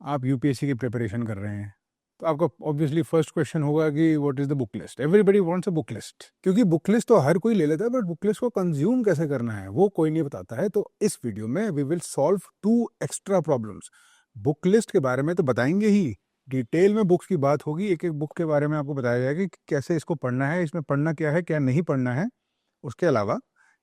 आप यूपीएससी की प्रिपरेशन कर रहे हैं, तो आपका ऑब्वियसली फर्स्ट क्वेश्चन होगा कि what is the book list. Everybody wants a book list, क्योंकि बुक लिस्ट तो हर कोई ले लेता है, बट बुक लिस्ट को कंज्यूम कैसे करना है वो कोई नहीं बताता है। तो इस वीडियो में we will solve 2 extra problems. Book list के बारे में तो बताएंगे ही, डिटेल में बुक्स की बात होगी, एक एक बुक के बारे में आपको बताया जाएगा कि कैसे इसको पढ़ना है, इसमें पढ़ना क्या है, क्या नहीं पढ़ना है। उसके अलावा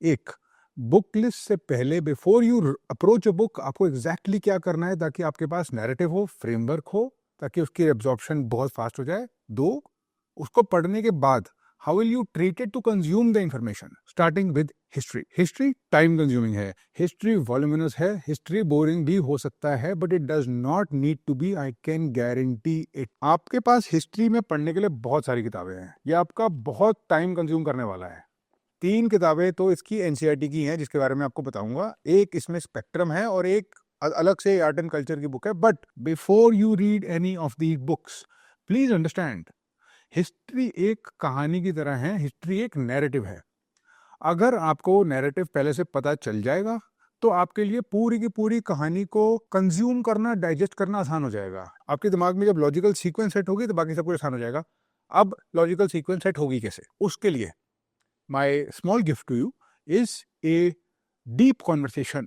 एक बुक लिस्ट से पहले, before you approach a book, आपको एग्जैक्टली क्या करना है ताकि आपके पास नैरेटिव हो, फ्रेमवर्क हो, ताकि उसकी एब्जॉर्प्शन बहुत फास्ट हो जाए। 2, उसको पढ़ने के बाद how will you treat it to consume the information, starting with history. History time consuming है, हिस्ट्री वॉल्यूमिनस है, हिस्ट्री बोरिंग भी हो सकता है, but it does not need to be, I can guarantee it. आपके पास हिस्ट्री में पढ़ने के लिए बहुत सारी किताबें हैं, ये आपका बहुत टाइम कंज्यूम करने वाला है। 3 किताबें तो इसकी एनसीईआरटी की हैं, जिसके बारे में आपको बताऊंगा। एक इसमें स्पेक्ट्रम है और एक अलग से आर्ट एंड कल्चर की बुक है। But before you read any of the books, please understand, history एक कहानी की तरह है, हिस्ट्री एक नैरेटिव है। अगर आपको नैरेटिव पहले से पता चल जाएगा तो आपके लिए पूरी की पूरी कहानी को कंज्यूम करना, डाइजेस्ट करना आसान हो जाएगा। आपके दिमाग में जब लॉजिकल सीक्वेंस सेट होगी तो बाकी सब कुछ आसान हो जाएगा। अब लॉजिकल सीक्वेंस सेट होगी कैसे, उसके लिए my small gift to you is a deep conversation,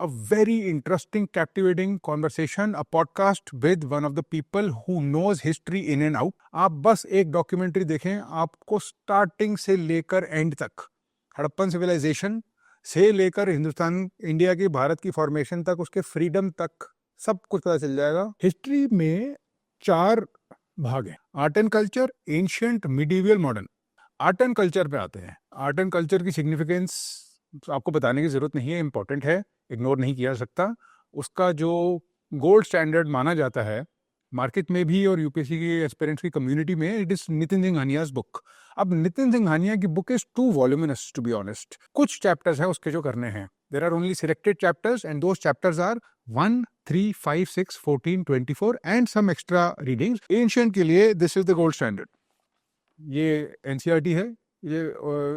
a very interesting, captivating conversation, a podcast with one of the people who knows history in and out. आप बस एक डॉक्यूमेंट्री देखें, आपको starting से लेकर एंड तक, हड़प्पन सिविलाइजेशन से लेकर हिंदुस्तान, इंडिया की, भारत की फॉर्मेशन तक, उसके फ्रीडम तक सब कुछ पता चल जाएगा। हिस्ट्री में 4 भाग हैं, art and culture, ancient, medieval, modern. Art and culture पे आते हैं। आर्ट एंड कल्चर की सिग्निफिकेंस आपको बताने की जरूरत नहीं है, इंपॉर्टेंट है, इग्नोर नहीं किया जा सकता। उसका जो गोल्ड स्टैंडर्ड माना जाता है मार्केट में भी और यूपीएससी की एस्पिरेंट्स की कम्युनिटी में, it is Nitin Singhania's book. अब नितिन सिंघानिया की book is too voluminous to be honest. कुछ चैप्टर्स हैं उसके जो करने हैं, there are only selected chapters and those chapters are 1, 3, 5, 6, 14, 24 and some extra readings. Ancient के लिए this is the gold standard. ये एनसीईआरटी है, ये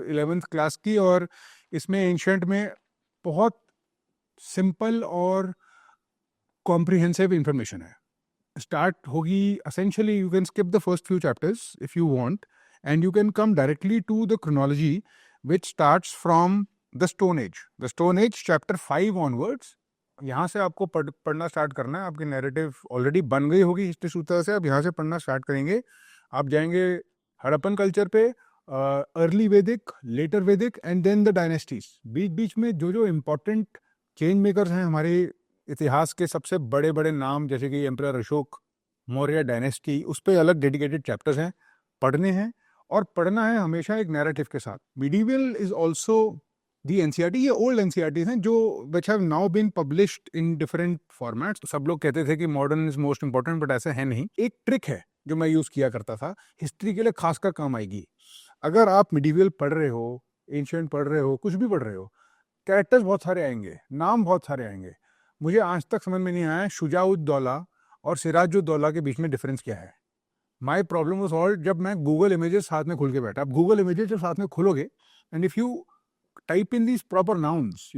11th क्लास की, और इसमें एंशिएंट में बहुत सिंपल और कॉम्प्रिहेंसिव इंफॉर्मेशन है। स्टार्ट होगी essentially, you can skip the first few chapters if you want and you can come directly to the chronology which starts from the stone age. The stone age chapter 5 onwards, यहाँ से आपको पढ़ना start करना है। आपकी narrative already बन गई होगी हिस्ट्री सूत्र से, अब यहाँ से पढ़ना स्टार्ट करेंगे। आप जाएंगे हड़प्पन कल्चर पे, अर्ली वैदिक, लेटर वैदिक एंड देन द डायनेस्टीज। बीच बीच में जो जो इम्पोर्टेंट चेंज मेकर्स हैं हमारे इतिहास के, सबसे बड़े बड़े नाम जैसे कि एम्परर अशोक, मौर्य डायनेस्टी, उस पर अलग डेडिकेटेड चैप्टर्स हैं, पढ़ने हैं। और पढ़ना है हमेशा एक नैरेटिव के साथ। Medieval is also the NCERT. ये ओल्ड एनसीईआरटीज हैं जो which have now been published in different formats. सब लोग कहते थे कि modern is most important, but ऐसा है नहीं। एक ट्रिक है जो मैं यूज किया करता था, हिस्ट्री के लिए खासकर काम आएगी। अगर आप मिडीवियल पढ़ रहे हो, एंशिएंट पढ़ रहे हो, कुछ भी पढ़ रहे हो, कैरेक्टर्स बहुत सारे आएंगे, नाम बहुत सारे आएंगे। मुझे आज तक समझ में नहीं आया शुजाउद्दौला और सिराजुद्दौला के बीच में डिफरेंस क्या है। माई प्रॉब्लम वाज सॉल्व्ड जब मैं गूगल इमेजेस साथ में खुल के बैठा। अब गूगल इमेजेस जब साथ में खोलोगे and if you type in these proper nouns,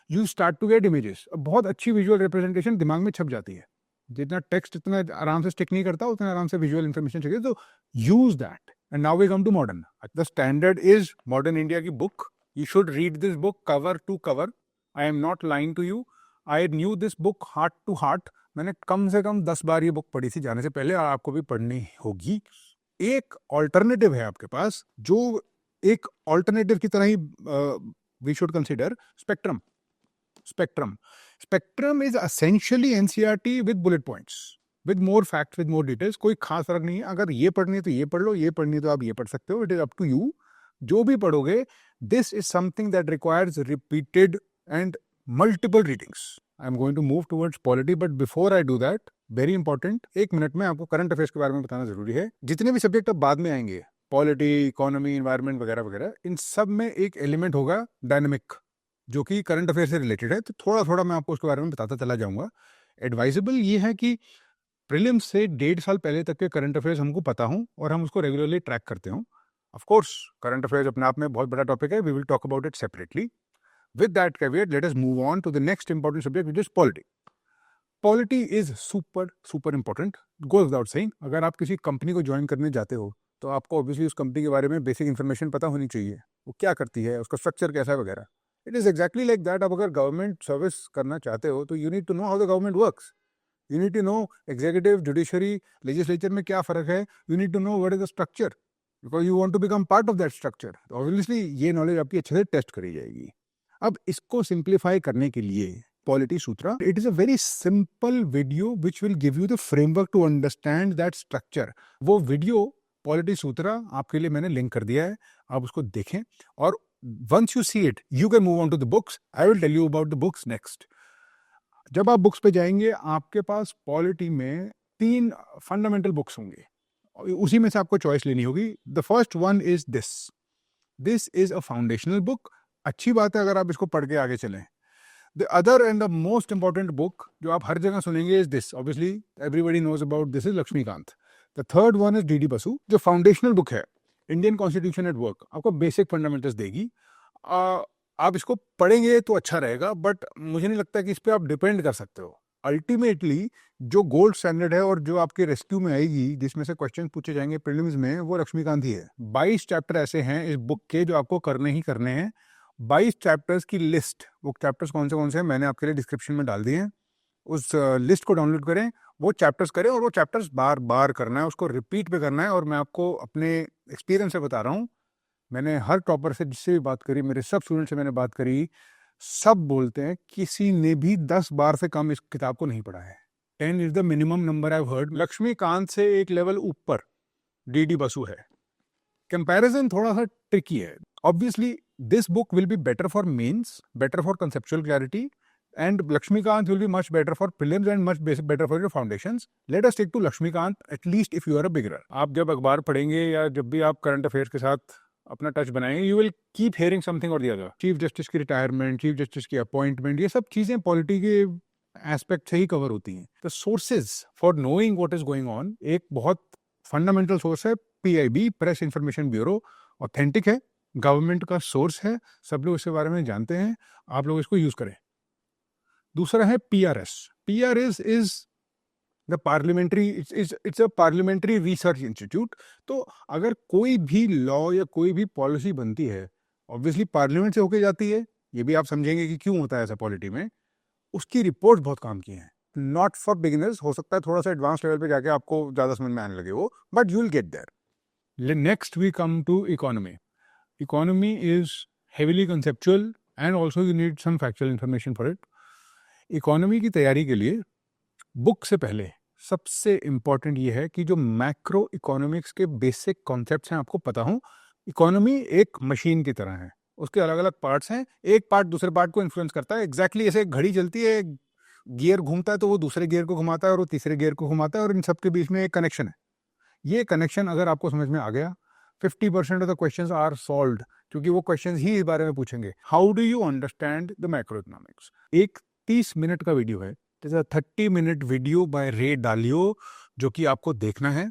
you start to get images. बहुत अच्छी विजुअल रिप्रेजेंटेशन दिमाग में छप जाती है। जितना टेक्स्ट इतना आराम से स्टिक नहीं करता, उतना आराम से विजुअल इंफॉर्मेशन चाहिए, तो use that. And now we come to modern. The standard is modern India की book. You should read this book cover to cover. I am not lying to you, I knew this book heart to heart. मैंने कम से कम 10 बार ये book पढ़ी थी जाने से पहले, और आपको भी पढ़नी होगी। एक ऑल्टरनेटिव है आपके पास, जो एक ऑल्टरनेटिव की तरह ही we should consider spectrum. Spectrum is essentially NCERT with bullet points, with more facts, with more details. कोई खास फर्क नहीं है। अगर ये पढ़नी है तो ये पढ़ लो, ये पढ़नी है तो आप ये पढ़ सकते हो। It is up to you. जो भी पढ़ोगे, this is something that requires repeated and multiple readings. I am going to move towards polity, but before I do that, very important, 1 minute में आपको करंट अफेयर्स के बारे में बताना जरूरी है। जितने भी सब्जेक्ट अब बाद में आएंगे, पॉलिटी, इकोनॉमी, इन्वायरमेंट वगैरह वगैरह, इन सब में एक एलिमेंट होगा डायनेमिक, जो कि करंट अफेयर से रिलेटेड है। तो थोड़ा थोड़ा मैं आपको उसके बारे में बताता चला जाऊंगा। एडवाइजेबल ये है कि प्रीलिम्स से 1.5 साल पहले तक के करंट अफेयर्स हमको पता हों और हम उसको रेगुलरली ट्रैक करते हों। ऑफ कोर्स करंट अफेयर्स अपने आप में बहुत बड़ा टॉपिक है, we will talk about it separately. With that caveat, let us move on to the next important subject, which is polity. Polity is super super important, goes without saying. अगर आप किसी company को join करने जाते हो तो आपको obviously उस कंपनी के बारे में बेसिक इन्फॉर्मेशन पता होनी चाहिए, वो क्या करती है, उसका स्ट्रक्चर कैसा है वगैरह। It is exactly like that. आप अगर गवर्नमेंट सर्विस करना चाहते हो तो you need to know how the government works, you need to know executive, judiciary, legislature में क्या फ़र्क है, you need to know what is the structure, because you want to become part of that structure. Obviously ये knowledge आपकी अच्छे से test करी जाएगी। अब इसको सिंप्लीफाई करने के लिए polity Sutra, it is a very simple video which will give you the framework to understand that structure. वो वीडियो पॉलिटी सूत्रा आपके लिए मैंने लिंक कर दिया है, आप उसको देखें और once you see it you can move on to the books. I will tell you about the books next. जब आप बुक्स पे जाएंगे आपके पास पॉलिटी में 3 फंडामेंटल बुक्स होंगे, उसी में से आपको चॉइस लेनी होगी। The first one is this is a foundational book. अच्छी बात है अगर आप इसको पढ़ के आगे चलें। The other and the most important book जो आप हर जगह सुनेंगे is this, obviously everybody knows about this, is Laxmikanth. The third one is D Basu, जो फाउंडेशनल बुक है, इंडियन कॉन्स्टिट्यूशन एट वर्क, आपको बेसिक फंडामेंटल्स देगी। आप इसको पढ़ेंगे तो अच्छा रहेगा, बट मुझे नहीं लगता कि इस पर आप डिपेंड कर सकते हो। अल्टीमेटली जो गोल्ड स्टैंडर्ड है और जो आपके रेस्क्यू में आएगी, जिसमें से क्वेश्चन पूछे जाएंगे प्रीलिम्स में, वो लक्ष्मीकांत ही है। 22 चैप्टर ऐसे हैं इस बुक के जो आपको करने ही करने हैं। 22 चैप्टर्स की लिस्ट, वो चैप्टर्स कौन से हैं मैंने आपके लिए डिस्क्रिप्शन में डाल दिए हैं। उस लिस्ट को डाउनलोड करें, वो चैप्टर्स करें, और वो चैप्टर्स बार बार करना है, उसको रिपीट पे करना है। और मैं आपको अपने एक्सपीरियंस से बता रहा हूँ, मैंने हर टॉपर से जिससे भी बात करी, मेरे सब स्टूडेंट से मैंने बात करी, सब बोलते हैं किसी ने भी 10 बार से कम इस किताब को नहीं पढ़ा है। 10 is the minimum number I heard. Lakshmikant से एक लेवल ऊपर डी बसु है। कंपैरिजन थोड़ा सा ट्रिकी है। Obviously this book will be better for mains, better for conceptual clarity, and Lakshmikant will be much better for prelims and much better for your foundations. Let us stick to Lakshmikant, at least if you are a beginner. आप जब अखबार पढ़ेंगे या जब भी आप current affairs के साथ अपना टच बनाएंगे, you will keep hearing something और द अदर। चीफ जस्टिस की रिटायरमेंट, चीफ जस्टिस की अपॉइंटमेंट, ये सब चीजें पॉलिटी के एस्पेक्ट से ही कवर होती हैं। The sources for knowing what is going on, एक बहुत फंडामेंटल सोर्स है PIB, press information bureau, authentic है, गवर्नमेंट का सोर्स है, सब लोग इसके बारे में जानते हैं, आप लोग इसको यूज करें। दूसरा है PRS। PRS is the parliamentary, it's a parliamentary research institute. तो अगर कोई भी लॉ या कोई भी पॉलिसी बनती है, ऑब्वियसली पार्लियामेंट से होके जाती है, ये भी आप समझेंगे कि क्यों होता है ऐसा पॉलिटी में। उसकी रिपोर्ट बहुत काम की है। नॉट फॉर बिगिनर्स, हो सकता है थोड़ा सा एडवांस लेवल पे जाके आपको ज्यादा समझ में आने लगे वो, but you will get there. Next we come to economy. Economy is heavily conceptual and also you need some factual information for it. Economy की तैयारी के लिए बुक से पहले सबसे इंपॉर्टेंट ये है कि जो मैक्रो इकोनॉमिक्स के बेसिक कॉन्सेप्ट्स हैं आपको पता हो। इकोनॉमी एक मशीन की तरह है, उसके अलग अलग पार्ट्स हैं, एक पार्ट दूसरे पार्ट को इन्फ्लुएंस करता है। एग्जैक्टली ऐसे एक घड़ी चलती है, गियर घूमता है तो वो दूसरे गियर को घुमाता है और वो तीसरे गियर को घुमाता है, और इन सब के बीच में एक कनेक्शन है। ये कनेक्शन अगर आपको समझ में आ गया, 50% of the questions are solved, क्योंकि वो क्वेश्चंस ही इस बारे में पूछेंगे, how do you understand the macro economics. एक 30 मिनट का वीडियो है, 30 मिनट वीडियो बाय रे डालियो, जो कि आपको देखना है।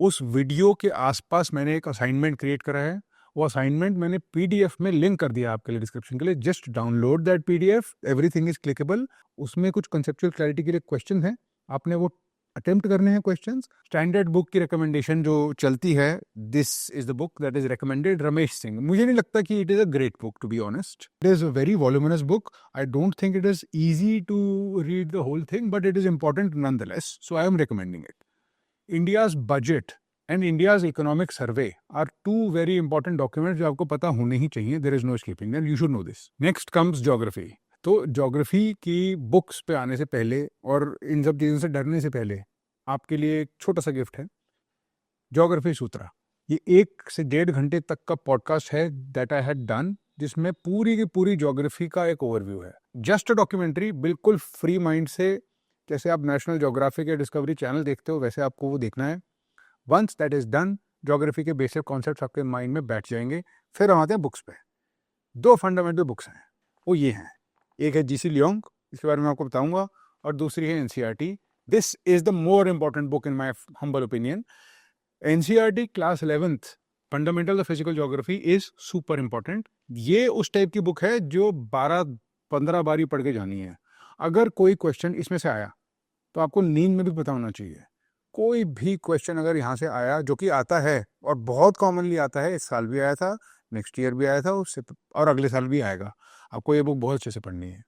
उस वीडियो के आसपास मैंने एक असाइनमेंट क्रिएट करा है, वो असाइनमेंट मैंने PDF में लिंक कर दिया आपके लिए डिस्क्रिप्शन के लिए। Just download that PDF, everything is clickable. उसमें कुछ कंसेप्चुअल क्लैरिटी के लिए क्वेश्चन हैं, आपने वो अटेम्प्ट करने हैं क्वेश्चंस। स्टैंडर्ड बुक की रिकमेंडेशन जो चलती है, this is the book that is recommended, Ramesh Singh. मुझे नहीं लगता कि it is a great book, to be honest. It is a very voluminous book. I don't think it is easy to read the whole thing, but it is important nonetheless, so I am recommending it. India's budget and India's economic survey are two very important documents जो आपको पता होने ही चाहिए। There is no escaping them, you should know this. Next comes geography. तो geography की books पे आने से पहले और इन सब चीज़ों से डरने से पहले आपके लिए एक छोटा सा गिफ्ट है, ज्योग्राफी सूत्रा। ये 1 से 1.5 घंटे तक का पॉडकास्ट है दैट आई हैड डन, जिसमें पूरी की पूरी ज्योग्राफी का एक ओवरव्यू है। जस्ट अ डॉक्यूमेंट्री, बिल्कुल फ्री माइंड से, जैसे आप नेशनल ज्योग्राफिक या डिस्कवरी चैनल देखते हो वैसे आपको वो देखना है। Once that is done, geography के बेसिक कॉन्सेप्ट्स आपके माइंड में बैठ जाएंगे। फिर हम आते हैं बुक्स पे। 2 फंडामेंटल बुक्स हैं, वो ये हैं, एक है GC लियोंग, इसके बारे में आपको बताऊंगा, और दूसरी है NCERT। This is the more important book in my humble opinion. NCERT class 11th fundamental of physical geography is super important. ये उस टाइप की बुक है जो 12-15 बार ही पढ़ के जानी है। अगर कोई क्वेश्चन इसमें से आया तो आपको नींद में भी पता होना चाहिए। कोई भी क्वेश्चन अगर यहाँ से आया, जो कि आता है और बहुत कॉमनली आता है, इस साल भी आया था, नेक्स्ट ईयर भी आया था, उससे और अगले साल भी आएगा, आपको ये बुक बहुत अच्छे से पढ़नी है।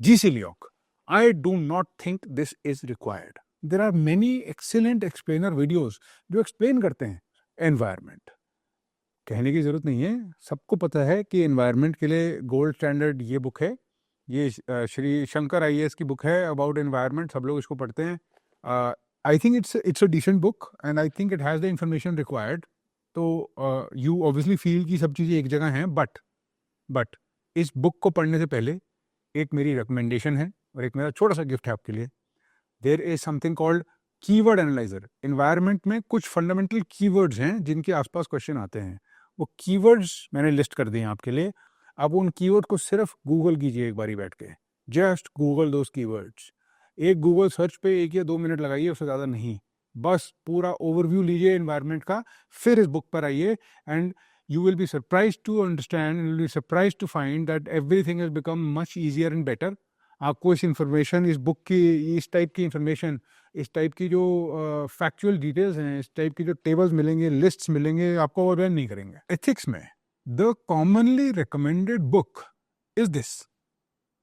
G C. Leong, I do not think this is required. There are many excellent explainer videos जो एक्सप्लेन करते हैं एनवायरमेंट। कहने की जरूरत नहीं है, सबको पता है कि एनवायरनमेंट के लिए गोल्ड स्टैंडर्ड ये बुक है। ये श्री शंकर आईएएस की बुक है अबाउट एनवायरनमेंट, सब लोग इसको पढ़ते हैं। I think it's a decent book and I think it has the information required. तो यू ऑब्वियसली फील कि सब चीज़ें एक जगह हैं, बट इस बुक को पढ़ने से पहले एक मेरी रिकमेंडेशन है और एक मेरा छोटा सा गिफ्ट है आपके लिए। There is something called keyword analyser. Environment में कुछ फंडामेंटल कीवर्ड्स हैं जिनके आसपास क्वेश्चन आते हैं। वो कीवर्ड्स मैंने लिस्ट कर दिए हैं आपके लिए। आप उन कीवर्ड को सिर्फ गूगल कीजिए एक बारी बैठ के, जस्ट गूगल दोज कीवर्ड्स। एक गूगल सर्च पे 1 या 2 मिनट लगाइए, उससे ज़्यादा नहीं। बस पूरा ओवरव्यू लीजिए एनवायरनमेंट का, फिर इस बुक पर आइए and you will be surprised to understand, you will be surprised to find that everything has become much easier and better. आपको इस इंफॉर्मेशन, इस बुक की, इस टाइप की इंफॉर्मेशन, इस टाइप की जो फैक्चुअल डिटेल्स हैं, इस टाइप की जो टेबल्स मिलेंगे, लिस्ट्स मिलेंगे, आपको ओवरवेलम नहीं करेंगे। एथिक्स में the commonly recommended book is this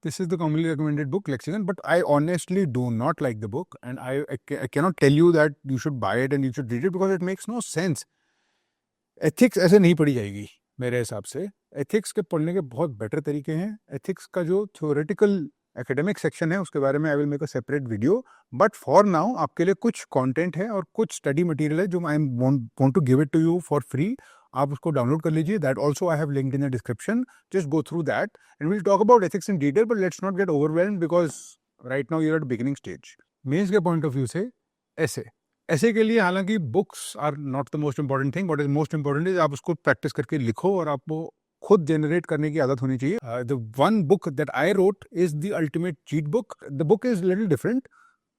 is the commonly recommended book, Lexicon, but I honestly do not like the book and I cannot tell you that you should buy it and you should read it because it makes no sense. Ethics ऐसे नहीं पढ़ी जाएगी मेरे हिसाब से। Ethics के पढ़ने के बहुत बेटर तरीके हैं। एथिक्स का जो थ्योरेटिकल एकेडमिक सेक्शन है उसके बारे में I will make a separate video, but for now आपके लिए कुछ कंटेंट है और कुछ स्टडी मटेरियल है जो I want to give it to you for free. आप उसको डाउनलोड कर लीजिए, that also I have linked in the description. Just go through that and will talk about ethics in detail, but let's not get overwhelmed because right now you are at beginning stage. Mains के point of view से ऐसे के लिए हालांकि books are not the most important thing, what is most important is आप उसको practice करके लिखो और आपको खुद जनरेट करने की आदत होनी चाहिए। The one book that I wrote is the ultimate cheat book. The book is little different.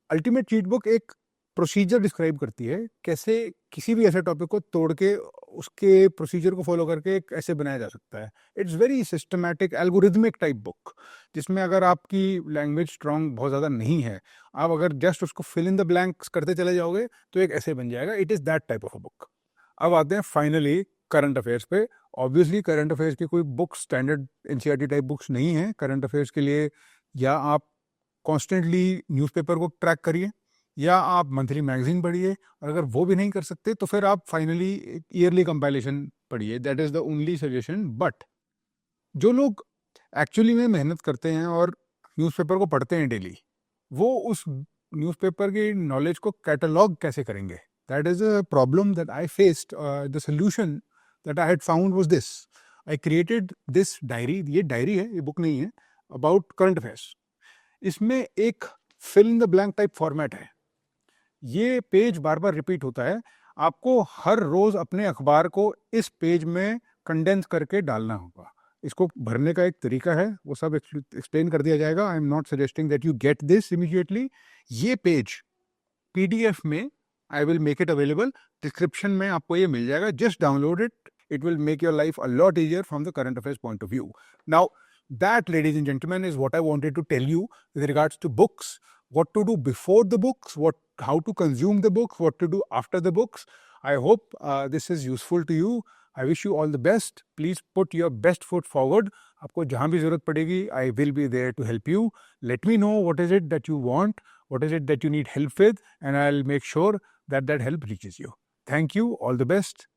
Ultimate cheat book एक प्रोसीजर डिस्क्राइब करती है, कैसे किसी भी ऐसे टॉपिक को तोड़ के उसके प्रोसीजर को फॉलो करके एक ऐसे बनाया जा सकता है। It's very systematic algorithmic type book, जिसमें अगर आपकी लैंग्वेज स्ट्रांग बहुत ज़्यादा नहीं है, आप अगर जस्ट उसको फिल इन द ब्लैंक्स करते चले जाओगे तो एक ऐसे बन जाएगा। It is that type of a book. अब आते हैं फाइनली करंट अफेयर्स पे। ऑब्वियसली करंट अफेयर्स की कोई book standard NCERT type books नहीं है करंट अफेयर्स के लिए। या आप कॉन्स्टेंटली न्यूज़पेपर को ट्रैक करिए या आप मंथली मैगजीन पढ़िए, और अगर वो भी नहीं कर सकते तो फिर आप फाइनली ईयरली कंपाइलेशन पढ़िए। That is the only suggestion. But जो लोग एक्चुअली में मेहनत करते हैं और न्यूज़पेपर को पढ़ते हैं डेली, वो उस न्यूज़पेपर की नॉलेज को कैटलॉग कैसे करेंगे? That is a problem that I faced. The solution that I had found was this. I created this diary. ये डायरी है, ये बुक नहीं है, अबाउट करंट अफेयर्स। इसमें एक fill in the blank type format है। ये पेज बार बार repeat होता है। आपको हर रोज अपने अखबार को इस पेज में कंडेंस करके डालना होगा। इसको भरने का एक तरीका है, वो सब एक्सप्लेन कर दिया जाएगा। आई am not suggesting that you get this immediately. ये पेज पीडीएफ में I will make it available, description में आपको ये मिल जाएगा। Just download it, it will make your life a lot easier from the current affairs point of view. Now that, ladies and gentlemen, is what I wanted to tell you with regards to books. What to do before the books, how to consume the books, what to do after the books. I hope this is useful to you. I wish you all the best. Please put your best foot forward. आपको जहाँ भी ज़रूरत पड़ेगी, I will be there to help you. Let me know what is it that you want, what is it that you need help with, and I'll make sure that that help reaches you. Thank you. All the best.